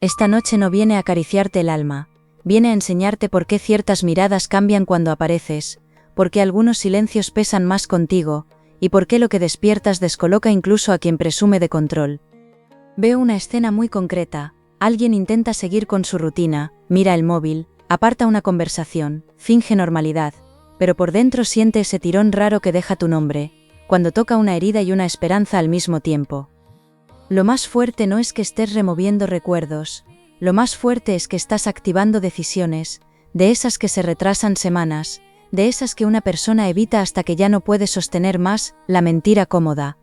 Esta noche no viene a acariciarte el alma, viene a enseñarte por qué ciertas miradas cambian cuando apareces, por qué algunos silencios pesan más contigo, y por qué lo que despiertas descoloca incluso a quien presume de control. Veo una escena muy concreta, alguien intenta seguir con su rutina, mira el móvil, aparta una conversación, finge normalidad, pero por dentro siente ese tirón raro que deja tu nombre, cuando toca una herida y una esperanza al mismo tiempo. Lo más fuerte no es que estés removiendo recuerdos, lo más fuerte es que estás activando decisiones, de esas que se retrasan semanas, de esas que una persona evita hasta que ya no puede sostener más la mentira cómoda.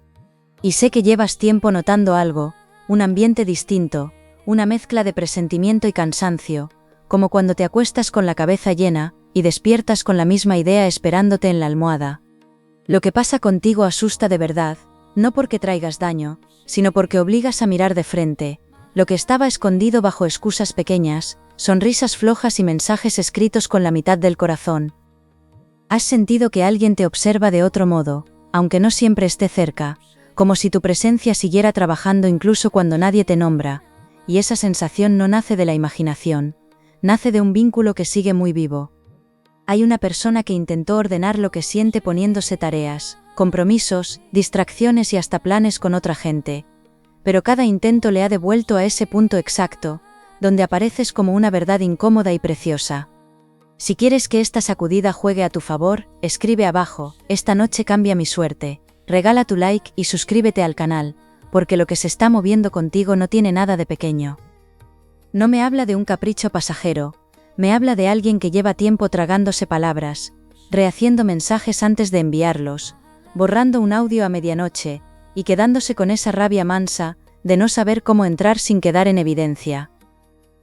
Y sé que llevas tiempo notando algo, un ambiente distinto, una mezcla de presentimiento y cansancio, como cuando te acuestas con la cabeza llena y despiertas con la misma idea esperándote en la almohada. Lo que pasa contigo asusta de verdad, no porque traigas daño, sino porque obligas a mirar de frente, lo que estaba escondido bajo excusas pequeñas, sonrisas flojas y mensajes escritos con la mitad del corazón. Has sentido que alguien te observa de otro modo, aunque no siempre esté cerca, como si tu presencia siguiera trabajando incluso cuando nadie te nombra, y esa sensación no nace de la imaginación, nace de un vínculo que sigue muy vivo. Hay una persona que intentó ordenar lo que siente poniéndose tareas, compromisos, distracciones y hasta planes con otra gente, pero cada intento le ha devuelto a ese punto exacto, donde apareces como una verdad incómoda y preciosa. Si quieres que esta sacudida juegue a tu favor, escribe abajo, esta noche cambia mi suerte, regala tu like y suscríbete al canal, porque lo que se está moviendo contigo no tiene nada de pequeño. No me habla de un capricho pasajero, me habla de alguien que lleva tiempo tragándose palabras, rehaciendo mensajes antes de enviarlos, borrando un audio a medianoche, y quedándose con esa rabia mansa, de no saber cómo entrar sin quedar en evidencia.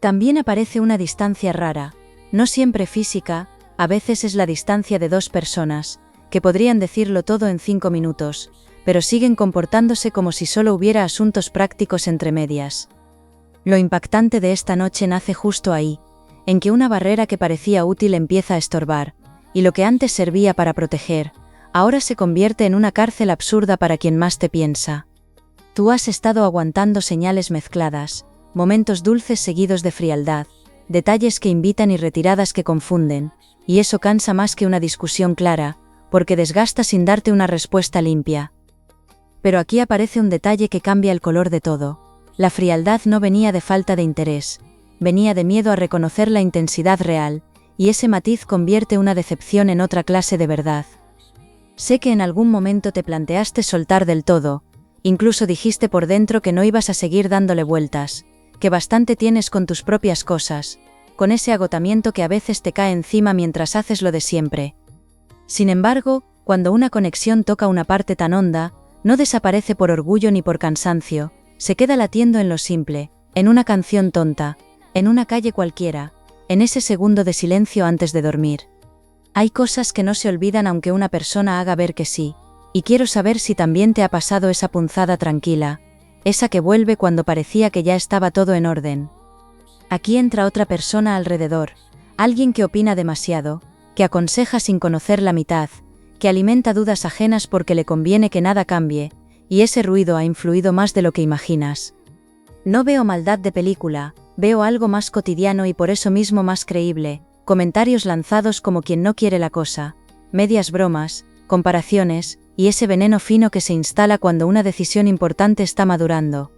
También aparece una distancia rara, no siempre física, a veces es la distancia de dos personas, que podrían decirlo todo en 5 minutos, pero siguen comportándose como si solo hubiera asuntos prácticos entre medias. Lo impactante de esta noche nace justo ahí, en que una barrera que parecía útil empieza a estorbar, y lo que antes servía para proteger, ahora se convierte en una cárcel absurda para quien más te piensa. Tú has estado aguantando señales mezcladas, momentos dulces seguidos de frialdad, detalles que invitan y retiradas que confunden, y eso cansa más que una discusión clara, porque desgasta sin darte una respuesta limpia. Pero aquí aparece un detalle que cambia el color de todo. La frialdad no venía de falta de interés, venía de miedo a reconocer la intensidad real, y ese matiz convierte una decepción en otra clase de verdad. Sé que en algún momento te planteaste soltar del todo, incluso dijiste por dentro que no ibas a seguir dándole vueltas, que bastante tienes con tus propias cosas, con ese agotamiento que a veces te cae encima mientras haces lo de siempre. Sin embargo, cuando una conexión toca una parte tan honda, no desaparece por orgullo ni por cansancio, se queda latiendo en lo simple, en una canción tonta, en una calle cualquiera, en ese segundo de silencio antes de dormir. Hay cosas que no se olvidan aunque una persona haga ver que sí, y quiero saber si también te ha pasado esa punzada tranquila, esa que vuelve cuando parecía que ya estaba todo en orden. Aquí entra otra persona alrededor, alguien que opina demasiado, que aconseja sin conocer la mitad, que alimenta dudas ajenas porque le conviene que nada cambie, y ese ruido ha influido más de lo que imaginas. No veo maldad de película, veo algo más cotidiano y por eso mismo más creíble, comentarios lanzados como quien no quiere la cosa, medias bromas, comparaciones, y ese veneno fino que se instala cuando una decisión importante está madurando.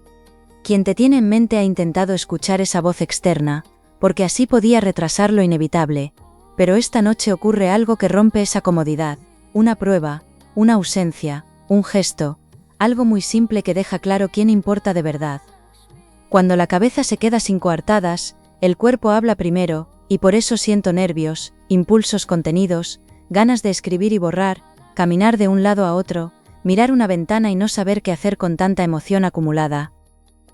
Quien te tiene en mente ha intentado escuchar esa voz externa, porque así podía retrasar lo inevitable, pero esta noche ocurre algo que rompe esa comodidad, una prueba, una ausencia, un gesto, algo muy simple que deja claro quién importa de verdad. Cuando la cabeza se queda sin coartadas, el cuerpo habla primero, y por eso siento nervios, impulsos contenidos, ganas de escribir y borrar, caminar de un lado a otro, mirar una ventana y no saber qué hacer con tanta emoción acumulada.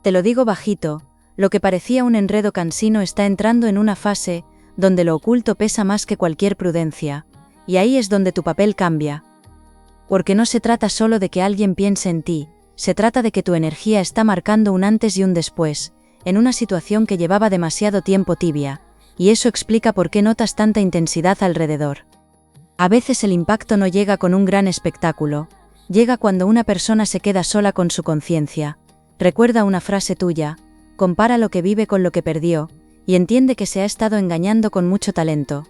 Te lo digo bajito, lo que parecía un enredo cansino está entrando en una fase donde lo oculto pesa más que cualquier prudencia, y ahí es donde tu papel cambia. Porque no se trata solo de que alguien piense en ti, se trata de que tu energía está marcando un antes y un después, en una situación que llevaba demasiado tiempo tibia, y eso explica por qué notas tanta intensidad alrededor. A veces el impacto no llega con un gran espectáculo, llega cuando una persona se queda sola con su conciencia. Recuerda una frase tuya, compara lo que vive con lo que perdió, y entiende que se ha estado engañando con mucho talento.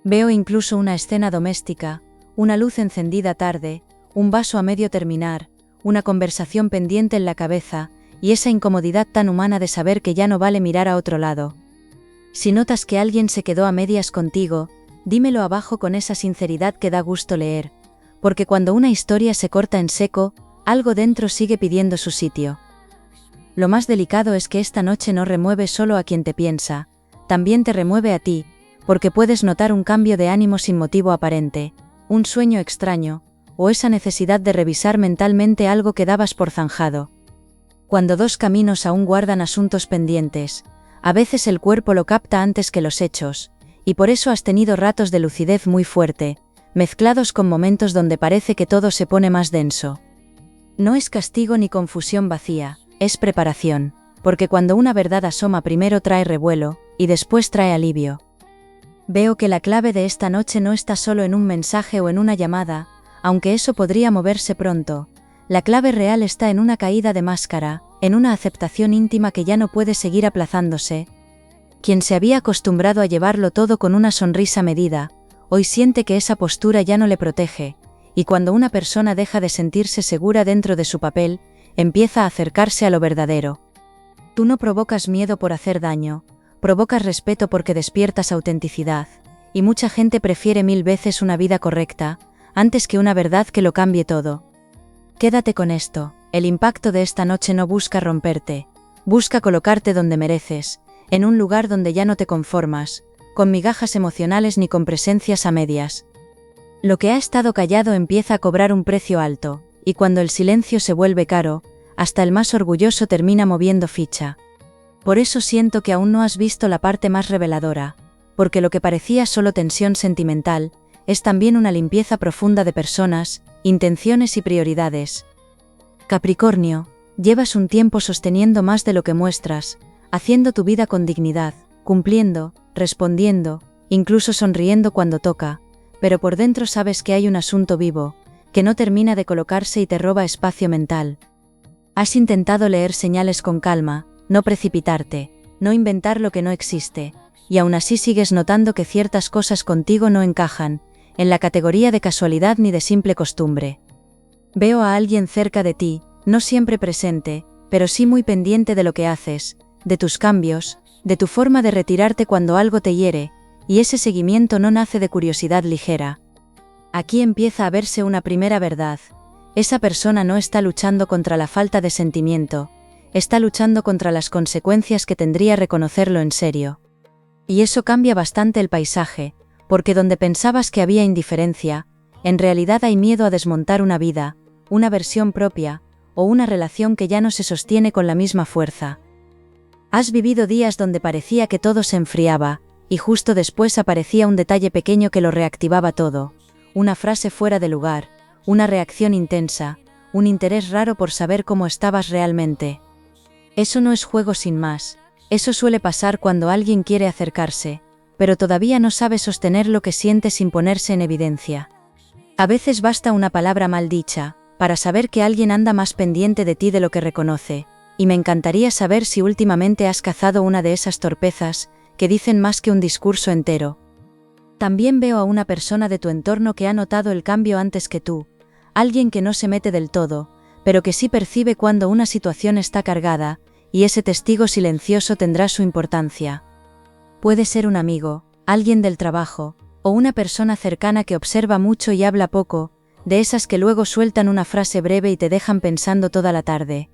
Veo incluso una escena doméstica, una luz encendida tarde, un vaso a medio terminar, una conversación pendiente en la cabeza, y esa incomodidad tan humana de saber que ya no vale mirar a otro lado. Si notas que alguien se quedó a medias contigo, dímelo abajo con esa sinceridad que da gusto leer, porque cuando una historia se corta en seco, algo dentro sigue pidiendo su sitio. Lo más delicado es que esta noche no remueve solo a quien te piensa, también te remueve a ti, porque puedes notar un cambio de ánimo sin motivo aparente, un sueño extraño, o esa necesidad de revisar mentalmente algo que dabas por zanjado. Cuando dos caminos aún guardan asuntos pendientes, a veces el cuerpo lo capta antes que los hechos, y por eso has tenido ratos de lucidez muy fuerte, mezclados con momentos donde parece que todo se pone más denso. No es castigo ni confusión vacía, es preparación, porque cuando una verdad asoma primero trae revuelo, y después trae alivio. Veo que la clave de esta noche no está solo en un mensaje o en una llamada, aunque eso podría moverse pronto. La clave real está en una caída de máscara, en una aceptación íntima que ya no puede seguir aplazándose. Quien se había acostumbrado a llevarlo todo con una sonrisa medida, hoy siente que esa postura ya no le protege, y cuando una persona deja de sentirse segura dentro de su papel, empieza a acercarse a lo verdadero. Tú no provocas miedo por hacer daño, provocas respeto porque despiertas autenticidad, y mucha gente prefiere 1000 veces una vida correcta, antes que una verdad que lo cambie todo. Quédate con esto, el impacto de esta noche no busca romperte, busca colocarte donde mereces, en un lugar donde ya no te conformas, con migajas emocionales ni con presencias a medias. Lo que ha estado callado empieza a cobrar un precio alto, y cuando el silencio se vuelve caro, hasta el más orgulloso termina moviendo ficha. Por eso siento que aún no has visto la parte más reveladora, porque lo que parecía solo tensión sentimental, es también una limpieza profunda de personas, intenciones y prioridades. Capricornio, llevas un tiempo sosteniendo más de lo que muestras, haciendo tu vida con dignidad, cumpliendo, respondiendo, incluso sonriendo cuando toca, pero por dentro sabes que hay un asunto vivo, que no termina de colocarse y te roba espacio mental. Has intentado leer señales con calma, no precipitarte, no inventar lo que no existe, y aún así sigues notando que ciertas cosas contigo no encajan, en la categoría de casualidad ni de simple costumbre. Veo a alguien cerca de ti, no siempre presente, pero sí muy pendiente de lo que haces, de tus cambios, de tu forma de retirarte cuando algo te hiere, y ese seguimiento no nace de curiosidad ligera. Aquí empieza a verse una primera verdad. Esa persona no está luchando contra la falta de sentimiento, está luchando contra las consecuencias que tendría reconocerlo en serio. Y eso cambia bastante el paisaje, porque donde pensabas que había indiferencia, en realidad hay miedo a desmontar una vida, una versión propia, o una relación que ya no se sostiene con la misma fuerza. Has vivido días donde parecía que todo se enfriaba, y justo después aparecía un detalle pequeño que lo reactivaba todo, una frase fuera de lugar, una reacción intensa, un interés raro por saber cómo estabas realmente. Eso no es juego sin más, eso suele pasar cuando alguien quiere acercarse, pero todavía no sabe sostener lo que siente sin ponerse en evidencia. A veces basta una palabra mal dicha, para saber que alguien anda más pendiente de ti de lo que reconoce, y me encantaría saber si últimamente has cazado una de esas torpezas, que dicen más que un discurso entero. También veo a una persona de tu entorno que ha notado el cambio antes que tú, alguien que no se mete del todo, pero que sí percibe cuando una situación está cargada, y ese testigo silencioso tendrá su importancia. Puede ser un amigo, alguien del trabajo, o una persona cercana que observa mucho y habla poco, de esas que luego sueltan una frase breve y te dejan pensando toda la tarde.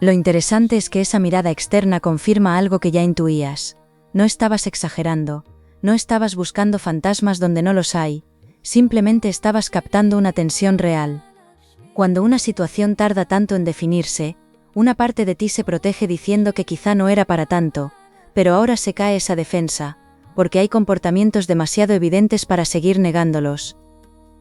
Lo interesante es que esa mirada externa confirma algo que ya intuías. No estabas exagerando, no estabas buscando fantasmas donde no los hay, simplemente estabas captando una tensión real. Cuando una situación tarda tanto en definirse, una parte de ti se protege diciendo que quizá no era para tanto, pero ahora se cae esa defensa, porque hay comportamientos demasiado evidentes para seguir negándolos.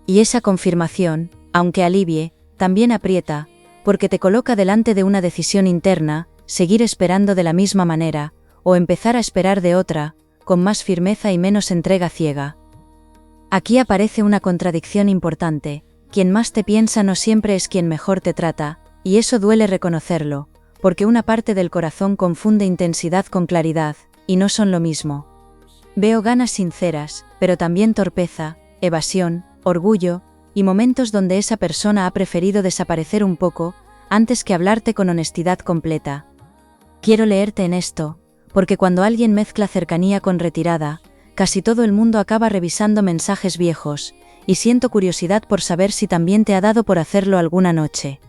Y esa confirmación, aunque alivie, también aprieta, porque te coloca delante de una decisión interna, seguir esperando de la misma manera, o empezar a esperar de otra, con más firmeza y menos entrega ciega. Aquí aparece una contradicción importante, quien más te piensa no siempre es quien mejor te trata, y eso duele reconocerlo, porque una parte del corazón confunde intensidad con claridad, y no son lo mismo. Veo ganas sinceras, pero también torpeza, evasión, orgullo, y momentos donde esa persona ha preferido desaparecer un poco, antes que hablarte con honestidad completa. Quiero leerte en esto, porque cuando alguien mezcla cercanía con retirada, casi todo el mundo acaba revisando mensajes viejos, y siento curiosidad por saber si también te ha dado por hacerlo alguna noche.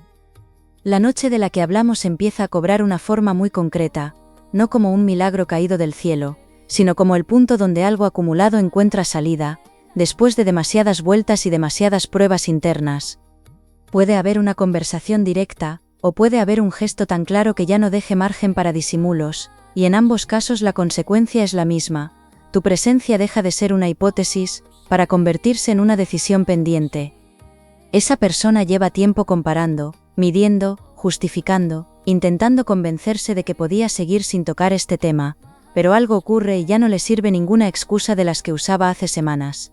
La noche de la que hablamos empieza a cobrar una forma muy concreta, no como un milagro caído del cielo, sino como el punto donde algo acumulado encuentra salida, después de demasiadas vueltas y demasiadas pruebas internas. Puede haber una conversación directa, o puede haber un gesto tan claro que ya no deje margen para disimulos, y en ambos casos la consecuencia es la misma: tu presencia deja de ser una hipótesis, para convertirse en una decisión pendiente. Esa persona lleva tiempo comparando, midiendo, justificando, intentando convencerse de que podía seguir sin tocar este tema, pero algo ocurre y ya no le sirve ninguna excusa de las que usaba hace semanas.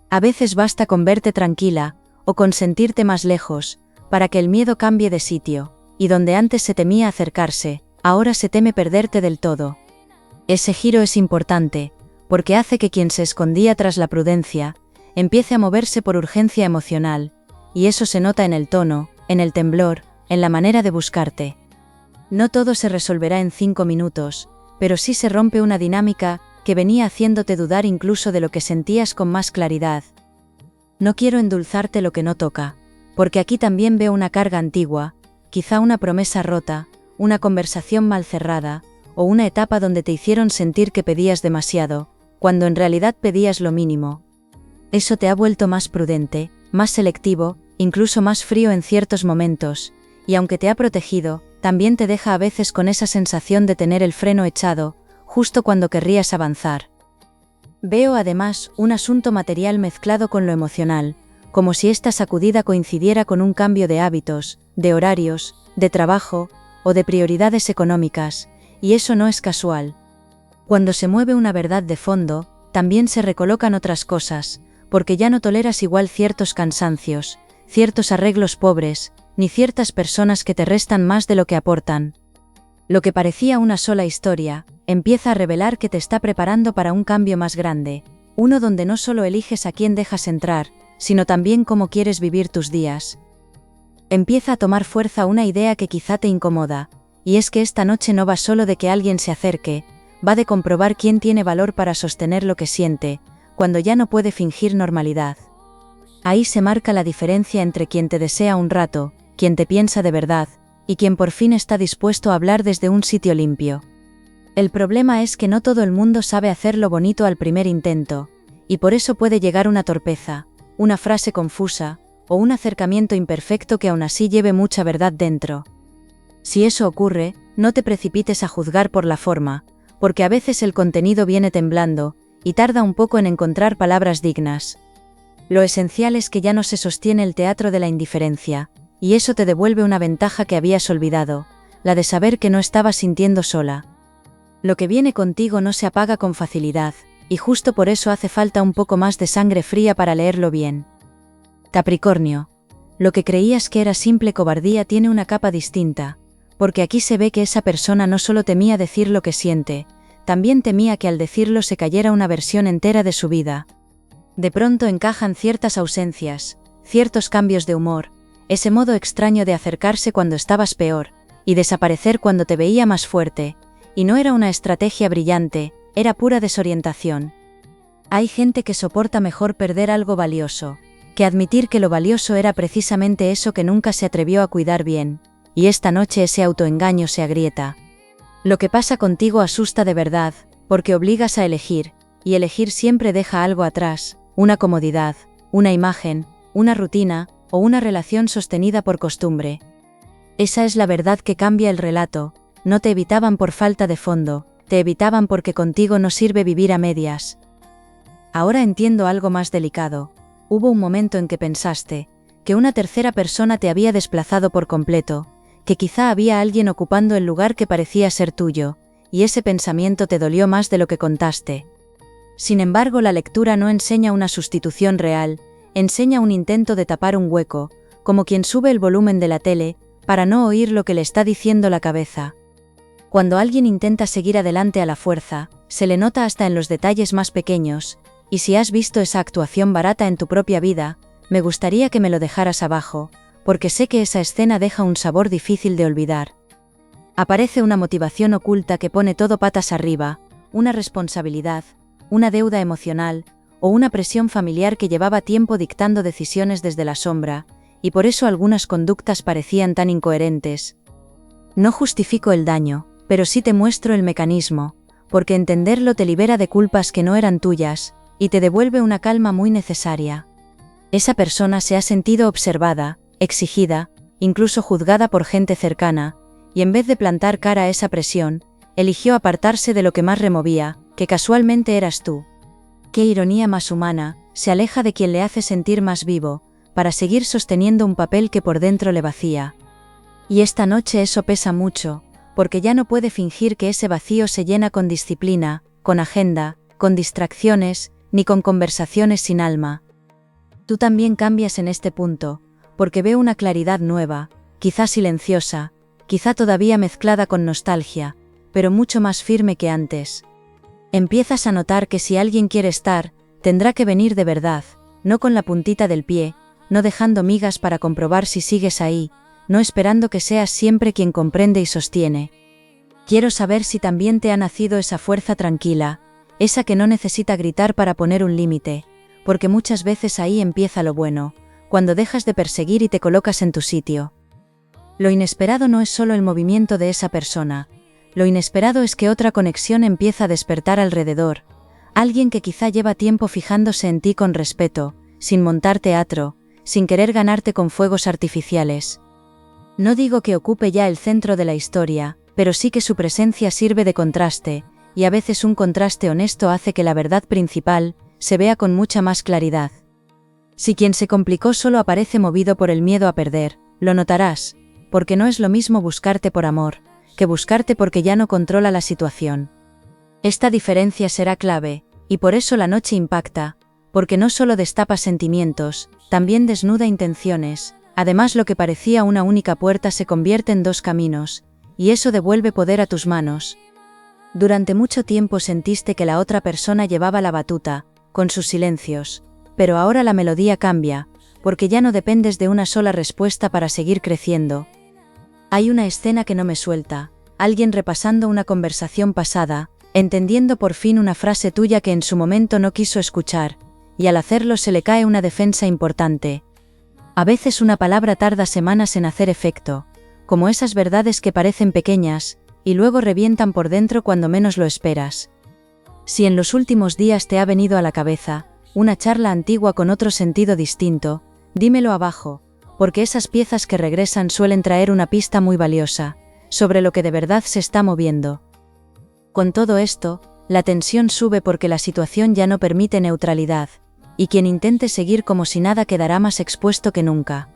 A veces basta con verte tranquila, o con sentirte más lejos, para que el miedo cambie de sitio, y donde antes se temía acercarse, ahora se teme perderte del todo. Ese giro es importante, porque hace que quien se escondía tras la prudencia, empiece a moverse por urgencia emocional, y eso se nota en el tono, en el temblor, en la manera de buscarte. No todo se resolverá en 5 minutos, pero sí se rompe una dinámica que venía haciéndote dudar incluso de lo que sentías con más claridad. No quiero endulzarte lo que no toca, porque aquí también veo una carga antigua, quizá una promesa rota, una conversación mal cerrada, o una etapa donde te hicieron sentir que pedías demasiado, cuando en realidad pedías lo mínimo. Eso te ha vuelto más prudente, más selectivo, incluso más frío en ciertos momentos, y aunque te ha protegido, también te deja a veces con esa sensación de tener el freno echado, justo cuando querrías avanzar. Veo además un asunto material mezclado con lo emocional, como si esta sacudida coincidiera con un cambio de hábitos, de horarios, de trabajo, o de prioridades económicas, y eso no es casual. Cuando se mueve una verdad de fondo, también se recolocan otras cosas, porque ya no toleras igual ciertos cansancios, ciertos arreglos pobres, ni ciertas personas que te restan más de lo que aportan. Lo que parecía una sola historia, empieza a revelar que te está preparando para un cambio más grande, uno donde no solo eliges a quién dejas entrar, sino también cómo quieres vivir tus días. Empieza a tomar fuerza una idea que quizá te incomoda, y es que esta noche no va solo de que alguien se acerque, va de comprobar quién tiene valor para sostener lo que siente, cuando ya no puede fingir normalidad. Ahí se marca la diferencia entre quien te desea un rato, quien te piensa de verdad, y quien por fin está dispuesto a hablar desde un sitio limpio. El problema es que no todo el mundo sabe hacerlo bonito al primer intento, y por eso puede llegar una torpeza, una frase confusa, o un acercamiento imperfecto que aún así lleve mucha verdad dentro. Si eso ocurre, no te precipites a juzgar por la forma, porque a veces el contenido viene temblando, y tarda un poco en encontrar palabras dignas. Lo esencial es que ya no se sostiene el teatro de la indiferencia, y eso te devuelve una ventaja que habías olvidado, la de saber que no estabas sintiendo sola. Lo que viene contigo no se apaga con facilidad, y justo por eso hace falta un poco más de sangre fría para leerlo bien. Capricornio. Lo que creías que era simple cobardía tiene una capa distinta, porque aquí se ve que esa persona no solo temía decir lo que siente, también temía que al decirlo se cayera una versión entera de su vida. De pronto encajan ciertas ausencias, ciertos cambios de humor, ese modo extraño de acercarse cuando estabas peor, y desaparecer cuando te veía más fuerte, y no era una estrategia brillante, era pura desorientación. Hay gente que soporta mejor perder algo valioso, que admitir que lo valioso era precisamente eso que nunca se atrevió a cuidar bien, y esta noche ese autoengaño se agrieta. Lo que pasa contigo asusta de verdad, porque obligas a elegir, y elegir siempre deja algo atrás, una comodidad, una imagen, una rutina, o una relación sostenida por costumbre. Esa es la verdad que cambia el relato, no te evitaban por falta de fondo, te evitaban porque contigo no sirve vivir a medias. Ahora entiendo algo más delicado. Hubo un momento en que pensaste que una tercera persona te había desplazado por completo, que quizá había alguien ocupando el lugar que parecía ser tuyo, y ese pensamiento te dolió más de lo que contaste. Sin embargo, la lectura no enseña una sustitución real, enseña un intento de tapar un hueco, como quien sube el volumen de la tele, para no oír lo que le está diciendo la cabeza. Cuando alguien intenta seguir adelante a la fuerza, se le nota hasta en los detalles más pequeños, y si has visto esa actuación barata en tu propia vida, me gustaría que me lo dejaras abajo, porque sé que esa escena deja un sabor difícil de olvidar. Aparece una motivación oculta que pone todo patas arriba, una responsabilidad, una deuda emocional, o una presión familiar que llevaba tiempo dictando decisiones desde la sombra, y por eso algunas conductas parecían tan incoherentes. No justifico el daño, pero sí te muestro el mecanismo, porque entenderlo te libera de culpas que no eran tuyas, y te devuelve una calma muy necesaria. Esa persona se ha sentido observada, exigida, incluso juzgada por gente cercana, y en vez de plantar cara a esa presión, eligió apartarse de lo que más removía, que casualmente eras tú. Qué ironía más humana, se aleja de quien le hace sentir más vivo, para seguir sosteniendo un papel que por dentro le vacía. Y esta noche eso pesa mucho, porque ya no puede fingir que ese vacío se llena con disciplina, con agenda, con distracciones, ni con conversaciones sin alma. Tú también cambias en este punto, porque veo una claridad nueva, quizá silenciosa, quizá todavía mezclada con nostalgia, pero mucho más firme que antes. Empiezas a notar que si alguien quiere estar, tendrá que venir de verdad, no con la puntita del pie, no dejando migas para comprobar si sigues ahí, no esperando que seas siempre quien comprende y sostiene. Quiero saber si también te ha nacido esa fuerza tranquila, esa que no necesita gritar para poner un límite, porque muchas veces ahí empieza lo bueno, cuando dejas de perseguir y te colocas en tu sitio. Lo inesperado no es solo el movimiento de esa persona, lo inesperado es que otra conexión empieza a despertar alrededor, alguien que quizá lleva tiempo fijándose en ti con respeto, sin montar teatro, sin querer ganarte con fuegos artificiales. No digo que ocupe ya el centro de la historia, pero sí que su presencia sirve de contraste, y a veces un contraste honesto hace que la verdad principal se vea con mucha más claridad. Si quien se complicó solo aparece movido por el miedo a perder, lo notarás, porque no es lo mismo buscarte por amor, que buscarte porque ya no controla la situación. Esta diferencia será clave, y por eso la noche impacta, porque no solo destapa sentimientos, también desnuda intenciones, además lo que parecía una única puerta se convierte en dos caminos, y eso devuelve poder a tus manos. Durante mucho tiempo sentiste que la otra persona llevaba la batuta, con sus silencios, pero ahora la melodía cambia, porque ya no dependes de una sola respuesta para seguir creciendo. Hay una escena que no me suelta, alguien repasando una conversación pasada, entendiendo por fin una frase tuya que en su momento no quiso escuchar, y al hacerlo se le cae una defensa importante. A veces una palabra tarda semanas en hacer efecto, como esas verdades que parecen pequeñas, y luego revientan por dentro cuando menos lo esperas. Si en los últimos días te ha venido a la cabeza una charla antigua con otro sentido distinto, dímelo abajo, porque esas piezas que regresan suelen traer una pista muy valiosa, sobre lo que de verdad se está moviendo. Con todo esto, la tensión sube porque la situación ya no permite neutralidad, y quien intente seguir como si nada quedará más expuesto que nunca.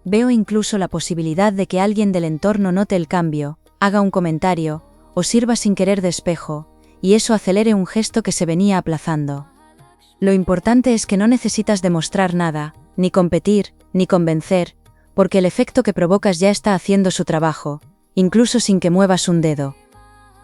Veo incluso la posibilidad de que alguien del entorno note el cambio, haga un comentario, o sirva sin querer de espejo, y eso acelere un gesto que se venía aplazando. Lo importante es que no necesitas demostrar nada, ni competir, ni convencer, porque el efecto que provocas ya está haciendo su trabajo, incluso sin que muevas un dedo.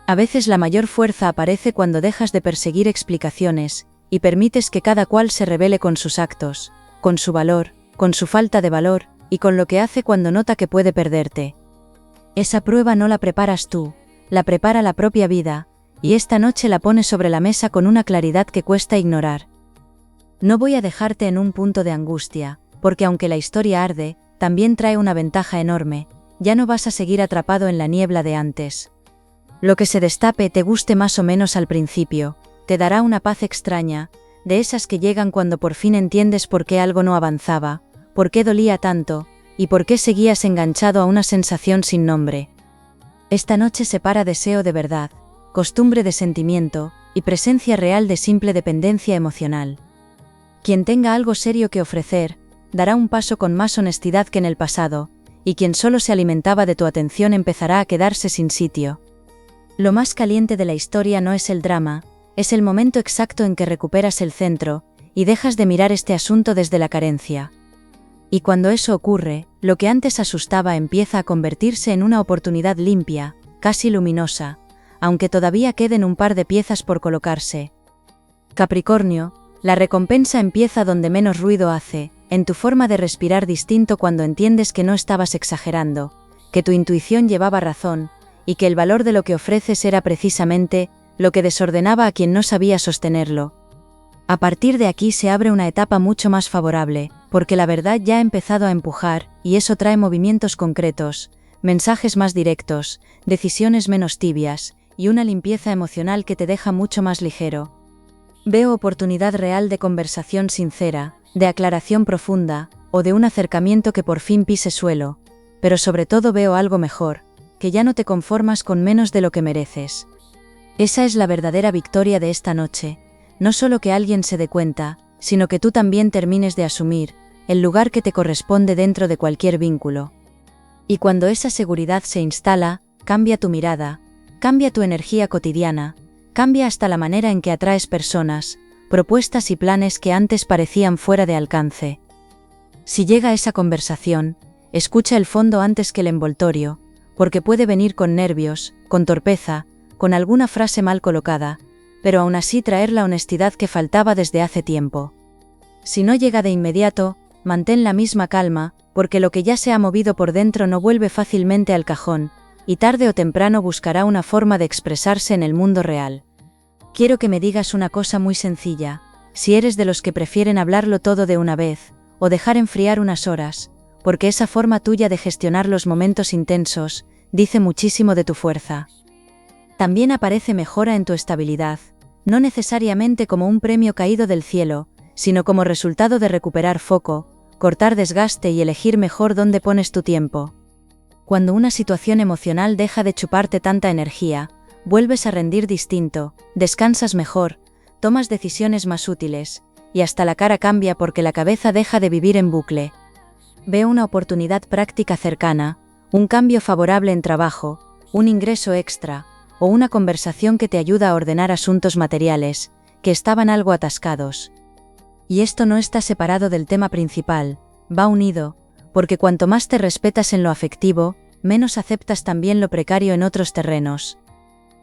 A veces la mayor fuerza aparece cuando dejas de perseguir explicaciones, y permites que cada cual se revele con sus actos, con su valor, con su falta de valor, y con lo que hace cuando nota que puede perderte. Esa prueba no la preparas tú, la prepara la propia vida, y esta noche la pones sobre la mesa con una claridad que cuesta ignorar. No voy a dejarte en un punto de angustia, porque aunque la historia arde, también trae una ventaja enorme, ya no vas a seguir atrapado en la niebla de antes. Lo que se destape te guste más o menos al principio, te dará una paz extraña, de esas que llegan cuando por fin entiendes por qué algo no avanzaba, por qué dolía tanto, y por qué seguías enganchado a una sensación sin nombre. Esta noche separa deseo de verdad, costumbre de sentimiento, y presencia real de simple dependencia emocional. Quien tenga algo serio que ofrecer, dará un paso con más honestidad que en el pasado, y quien solo se alimentaba de tu atención empezará a quedarse sin sitio. Lo más caliente de la historia no es el drama, es el momento exacto en que recuperas el centro, y dejas de mirar este asunto desde la carencia. Y cuando eso ocurre, lo que antes asustaba empieza a convertirse en una oportunidad limpia, casi luminosa, aunque todavía queden un par de piezas por colocarse. Capricornio, la recompensa empieza donde menos ruido hace, en tu forma de respirar distinto cuando entiendes que no estabas exagerando, que tu intuición llevaba razón, y que el valor de lo que ofreces era precisamente lo que desordenaba a quien no sabía sostenerlo. A partir de aquí se abre una etapa mucho más favorable, porque la verdad ya ha empezado a empujar, y eso trae movimientos concretos, mensajes más directos, decisiones menos tibias, y una limpieza emocional que te deja mucho más ligero. Veo oportunidad real de conversación sincera, de aclaración profunda, o de un acercamiento que por fin pise suelo, pero sobre todo veo algo mejor, que ya no te conformas con menos de lo que mereces. Esa es la verdadera victoria de esta noche, no solo que alguien se dé cuenta, sino que tú también termines de asumir el lugar que te corresponde dentro de cualquier vínculo. Y cuando esa seguridad se instala, cambia tu mirada, cambia tu energía cotidiana, cambia hasta la manera en que atraes personas, propuestas y planes que antes parecían fuera de alcance. Si llega esa conversación, escucha el fondo antes que el envoltorio, porque puede venir con nervios, con torpeza, con alguna frase mal colocada, pero aún así traer la honestidad que faltaba desde hace tiempo. Si no llega de inmediato, mantén la misma calma, porque lo que ya se ha movido por dentro no vuelve fácilmente al cajón, y tarde o temprano buscará una forma de expresarse en el mundo real. Quiero que me digas una cosa muy sencilla, si eres de los que prefieren hablarlo todo de una vez, o dejar enfriar unas horas, porque esa forma tuya de gestionar los momentos intensos, dice muchísimo de tu fuerza. También aparece mejora en tu estabilidad, no necesariamente como un premio caído del cielo, sino como resultado de recuperar foco, cortar desgaste y elegir mejor dónde pones tu tiempo. Cuando una situación emocional deja de chuparte tanta energía, vuelves a rendir distinto, descansas mejor, tomas decisiones más útiles, y hasta la cara cambia porque la cabeza deja de vivir en bucle. Veo una oportunidad práctica cercana, un cambio favorable en trabajo, un ingreso extra, o una conversación que te ayuda a ordenar asuntos materiales, que estaban algo atascados. Y esto no está separado del tema principal, va unido, porque cuanto más te respetas en lo afectivo, menos aceptas también lo precario en otros terrenos.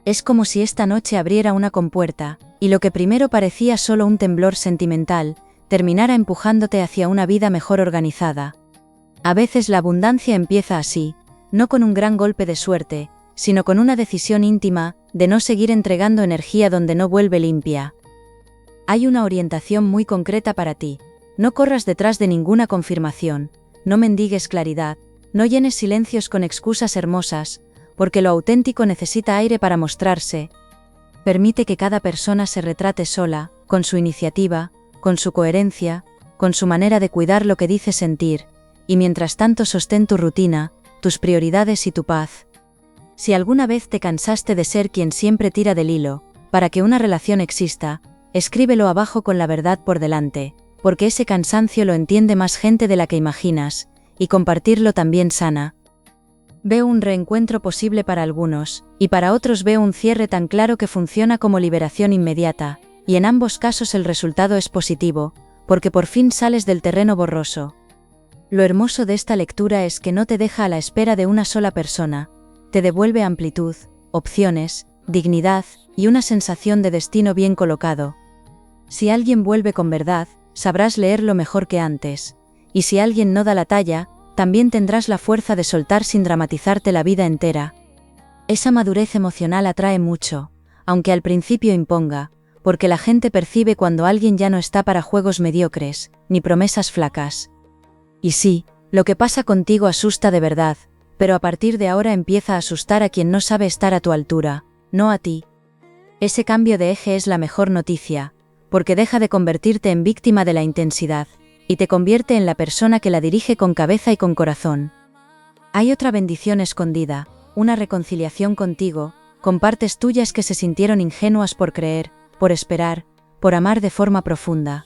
Es como si esta noche abriera una compuerta, y lo que primero parecía solo un temblor sentimental, terminara empujándote hacia una vida mejor organizada. A veces la abundancia empieza así, no con un gran golpe de suerte, sino con una decisión íntima, de no seguir entregando energía donde no vuelve limpia. Hay una orientación muy concreta para ti, no corras detrás de ninguna confirmación, no mendigues claridad, no llenes silencios con excusas hermosas, porque lo auténtico necesita aire para mostrarse. Permite que cada persona se retrate sola, con su iniciativa, con su coherencia, con su manera de cuidar lo que dice sentir, y mientras tanto sostén tu rutina, tus prioridades y tu paz. Si alguna vez te cansaste de ser quien siempre tira del hilo, para que una relación exista, escríbelo abajo con la verdad por delante, porque ese cansancio lo entiende más gente de la que imaginas, y compartirlo también sana. Veo un reencuentro posible para algunos, y para otros veo un cierre tan claro que funciona como liberación inmediata, y en ambos casos el resultado es positivo, porque por fin sales del terreno borroso. Lo hermoso de esta lectura es que no te deja a la espera de una sola persona, te devuelve amplitud, opciones, dignidad, y una sensación de destino bien colocado. Si alguien vuelve con verdad, sabrás leerlo mejor que antes, y si alguien no da la talla, también tendrás la fuerza de soltar sin dramatizarte la vida entera. Esa madurez emocional atrae mucho, aunque al principio imponga, porque la gente percibe cuando alguien ya no está para juegos mediocres, ni promesas flacas. Y sí, lo que pasa contigo asusta de verdad, pero a partir de ahora empieza a asustar a quien no sabe estar a tu altura, no a ti. Ese cambio de eje es la mejor noticia, porque deja de convertirte en víctima de la intensidad, y te convierte en la persona que la dirige con cabeza y con corazón. Hay otra bendición escondida, una reconciliación contigo, con partes tuyas que se sintieron ingenuas por creer, por esperar, por amar de forma profunda.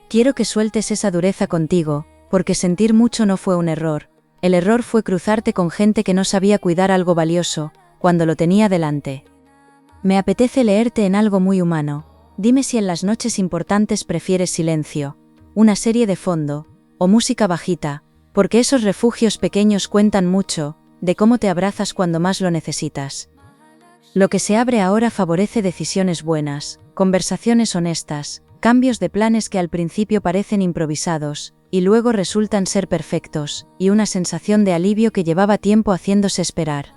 Quiero que sueltes esa dureza contigo, porque sentir mucho no fue un error. El error fue cruzarte con gente que no sabía cuidar algo valioso, cuando lo tenía delante. Me apetece leerte en algo muy humano. Dime si en las noches importantes prefieres silencio, una serie de fondo, o música bajita, porque esos refugios pequeños cuentan mucho, de cómo te abrazas cuando más lo necesitas. Lo que se abre ahora favorece decisiones buenas, conversaciones honestas, cambios de planes que al principio parecen improvisados, y luego resultan ser perfectos, y una sensación de alivio que llevaba tiempo haciéndose esperar.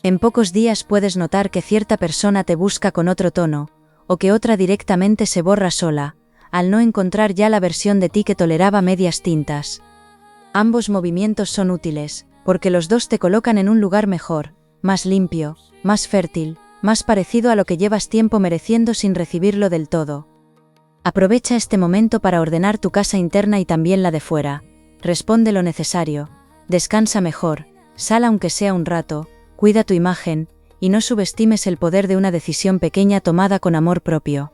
En pocos días puedes notar que cierta persona te busca con otro tono, o que otra directamente se borra sola, al no encontrar ya la versión de ti que toleraba medias tintas. Ambos movimientos son útiles, porque los dos te colocan en un lugar mejor, más limpio, más fértil, más parecido a lo que llevas tiempo mereciendo sin recibirlo del todo. Aprovecha este momento para ordenar tu casa interna y también la de fuera. Responde lo necesario, descansa mejor, sal aunque sea un rato, cuida tu imagen, y no subestimes el poder de una decisión pequeña tomada con amor propio.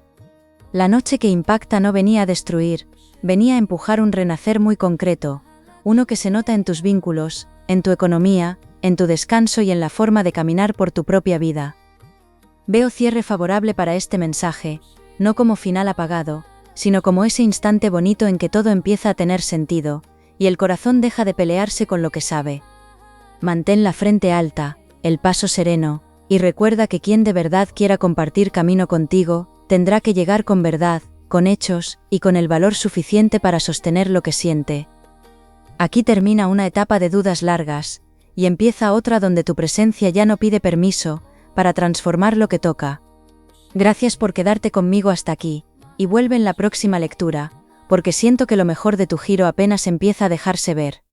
La noche que impacta no venía a destruir, venía a empujar un renacer muy concreto, uno que se nota en tus vínculos, en tu economía, en tu descanso y en la forma de caminar por tu propia vida. Veo cierre favorable para este mensaje, no como final apagado, sino como ese instante bonito en que todo empieza a tener sentido, y el corazón deja de pelearse con lo que sabe. Mantén la frente alta, el paso sereno, y recuerda que quien de verdad quiera compartir camino contigo, tendrá que llegar con verdad, con hechos, y con el valor suficiente para sostener lo que siente. Aquí termina una etapa de dudas largas, y empieza otra donde tu presencia ya no pide permiso, para transformar lo que toca. Gracias por quedarte conmigo hasta aquí, y vuelve en la próxima lectura, porque siento que lo mejor de tu giro apenas empieza a dejarse ver.